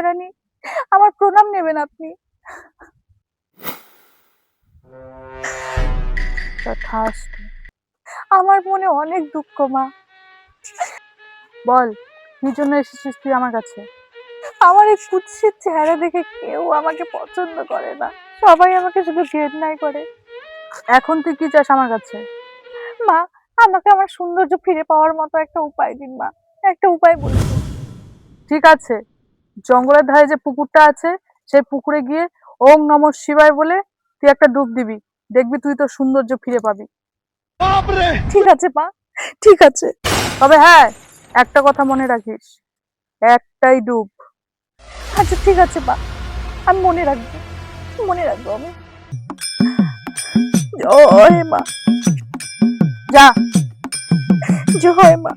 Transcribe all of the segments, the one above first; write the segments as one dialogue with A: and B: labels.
A: রানী, আমার প্রণাম নেবেন আপনি। তথাস্তু। আমার মনে অনেক দুঃখ মা। বল, কি জন্য এসেছিস তুই আমার কাছে? আমার এই কুৎসিত চেহারা দেখে কেউ আমাকে পছন্দ করে না, সবাই আমাকে শুধু ঘেন্নাই করে। এখন তুই কি চাস আমার কাছে? মা, আমাকে আমার সৌন্দর্য ফিরে পাওয়ার মতো একটা উপায় দিন মা, একটা উপায় বলুন। ঠিক আছে, জঙ্গলের ধারে যে পুকুরটা আছে সেই পুকুরে গিয়ে ওম নমঃ শিবায় বলে তুই একটা ডুব দিবি, দেখবি তুই তোর সৌন্দর্য ফিরে পাবি। ঠিক আছে মা, ঠিক আছে। তবে হ্যাঁ, একটা কথা মনে রাখিস, একটাই ডুব। আচ্ছা ঠিক আছে মা, আমি মনে রাখবো, মনে রাখবো আমি। জয় মা। যা। জয় মা।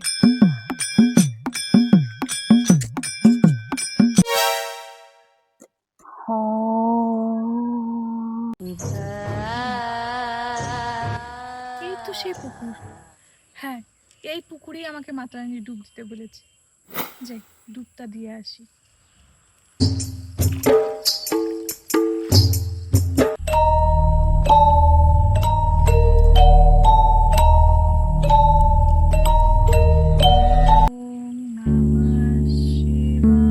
B: এই তো সেই পুকুর। হ্যাঁ, এই পুকুরেই আমাকে মাতা রানী ডুব দিতে বলেছে। যাই, ডুবটা দিয়ে আসি। ওম নমঃ শিবায়।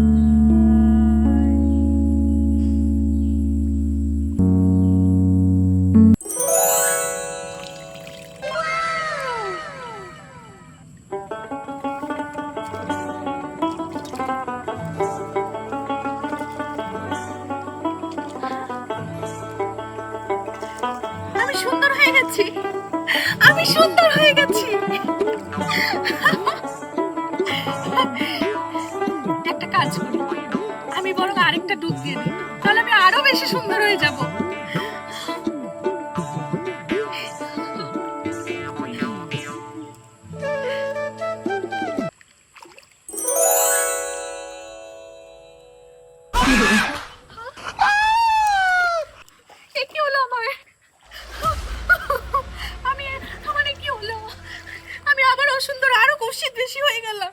B: আমি সুন্দর হয়ে গেছি, আমি সুন্দর হয়ে গেছি। একটা কাজ করি, আমি বরং আরেকটা ডুব দিয়ে দিই, তাহলে আমি আরো বেশি সুন্দর হয়ে যাব। এ কি হলো আমার? আমি আমার এ কি হলো? আমি আবার অসুন্দর, আরো কুৎসিত বেশি হয়ে গেলাম।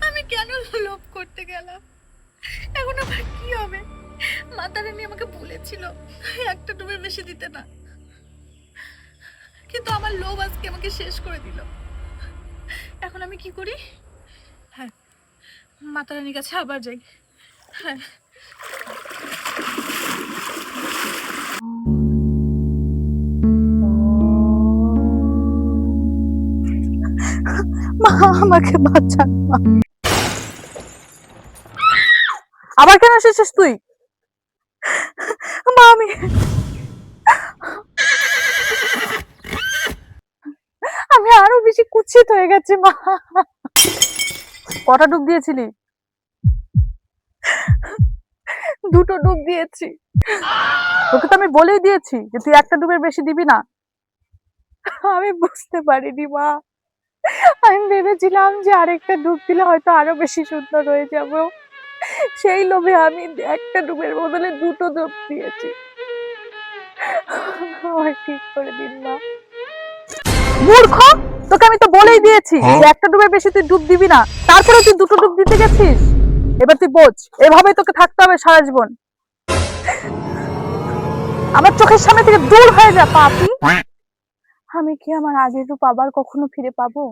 B: আমি কেন লোভ করতে গেলাম? এখন আবার কি হবে? মাতা রানী আমাকে বলেছিল একটা ডুবের বেশি দিতে না, কিন্তু আমার লোভ আজকে আমাকে শেষ করে দিল। এখন আমি কি করি? হ্যাঁ, মাতা রানীর কাছে আবার যাই। হ্যাঁ,
A: মা, আমাকে বাঁচান মা। আবার কেন এসেছিস তুই? মা, আমি আরো বেশি কুৎসিত হয়ে গেছি মা। কটা ডুব দিয়েছিলি? দুটো ডুব দিয়েছি। তোকে তো আমি বলেই দিয়েছি যে তুই একটা ডুবের বেশি দিবি না। আমি বুঝতে পারিনি মা, আমি ভেবেছিলাম যে আরেকটা ডুব দিলে হয়তো আরো বেশি সুন্দর হয়ে যাব, সেই লোভে আমি একটা ডুবের বদলে দুটো ডুব দিয়েছি। আমায় ঠিক করে দিন মা। মূর্খ, তোকে আমি তো বলেই দিয়েছি যে একটা ডুবের বেশি তুই ডুব দিবি না, তারপরে তুই দুটো ডুব দিতে গেছিস। এবার তুই বোঝ, এভাবেই তোকে থাকতে হবে সারা জীবন। আমার চোখের সামনে থেকে দূর হয়ে যা পাপী। আমি কি আমার আগের রূপ আবার কখনো ফিরে পাবো?